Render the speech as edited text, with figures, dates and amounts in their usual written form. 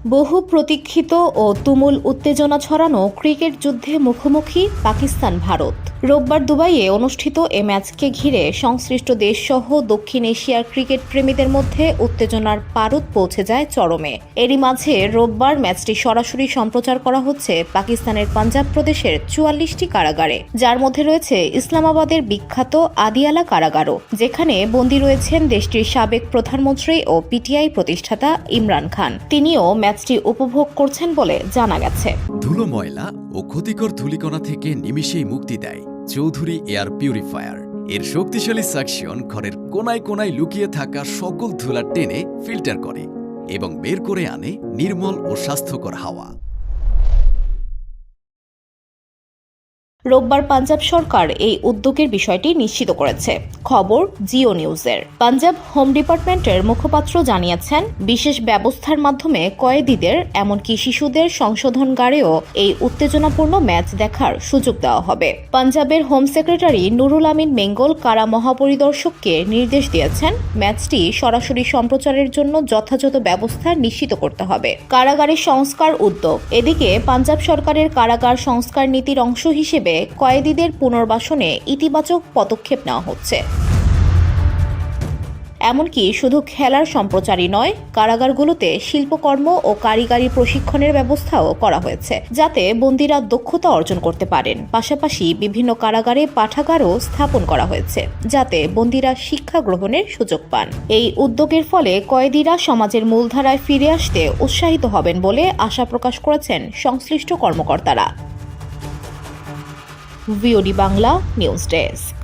বহু প্রতীক্ষিত ও তুমুল উত্তেজনা ছড়ানো ক্রিকেট যুদ্ধে মুখোমুখি পাকিস্তান ভারত। রোববার দুবাইয়ে অনুষ্ঠিত এ ম্যাচকে ঘিরে সংশ্লিষ্ট দেশসহ দক্ষিণ এশিয়ার ক্রিকেট প্রেমীদের মধ্যে উত্তেজনার পারদ পৌঁছে যায় চরমে। এরই মাঝে রোববার ম্যাচটি সরাসরি সম্প্রচার করা হচ্ছে পাকিস্তানের পাঞ্জাব প্রদেশের ৪৪টি কারাগারে, যার মধ্যে রয়েছে ইসলামাবাদের বিখ্যাত আদিয়ালা কারাগারও, যেখানে বন্দী রয়েছেন দেশটির সাবেক প্রধানমন্ত্রী ও পিটিআই প্রতিষ্ঠাতা ইমরান খান। তিনিও ম্যাচটি উপভোগ করছেন বলে জানা গেছে। ধুলো, ময়লা ও ক্ষতিকর ধূলিকণা থেকে নিমিষেই মুক্তি দেয় চৌধুরী এয়ার পিউরিফায়ার। এর শক্তিশালী সাকশন ঘরের কোনায় কোনায় লুকিয়ে থাকা সকল ধুলা টেনে ফিল্টার করে এবং বের করে আনে নির্মল ও স্বাস্থ্যকর হাওয়া। রোববার পাঞ্জাব সরকার এই উদ্যোগের বিষয়টি নিশ্চিত করেছে। খবর জিও নিউজের। পাঞ্জাব হোম ডিপার্টমেন্টের মুখপাত্র জানিয়েছেন, বিশেষ ব্যবস্থার মাধ্যমে কয়েদিদের এমনকি শিশুদের সংশোধনাগারেও এই উত্তেজনাপূর্ণ ম্যাচ দেখার সুযোগ দেওয়া হবে। পাঞ্জাবের হোম সেক্রেটারি নুরুল আমিন মেঙ্গল কারা মহাপরিদর্শককে নির্দেশ দিয়েছেন, ম্যাচটি সরাসরি সম্প্রচারের জন্য যথাযথ ব্যবস্থা নিশ্চিত করতে হবে। কারাগারের সংস্কার উদ্যোগ। এদিকে পাঞ্জাব সরকারের কারাগার সংস্কার নীতির অংশ হিসেবে কয়েদিদের পুনর্বাসনে ইতিবাচক পদক্ষেপ নেওয়া হচ্ছে। এমনকি শুধু খেলার সম্প্রচারই নয়, কারাগারগুলোতে শিল্পকর্ম ও কারিগরি প্রশিক্ষণের ব্যবস্থাও করা হয়েছে, যাতে বন্দীরা দক্ষতা অর্জন করতে পারেন। পাশাপাশি বিভিন্ন কারাগারে পাঠাগারও স্থাপন করা হয়েছে, যাতে বন্দীরা শিক্ষা গ্রহণের সুযোগ পান। এই উদ্যোগের ফলে কয়েদিরা সমাজের মূলধারায় ফিরে আসতে উৎসাহিত হবেন বলে আশা প্রকাশ করেছেন সংশ্লিষ্ট কর্মকর্তারা। VOD Bangla news desk.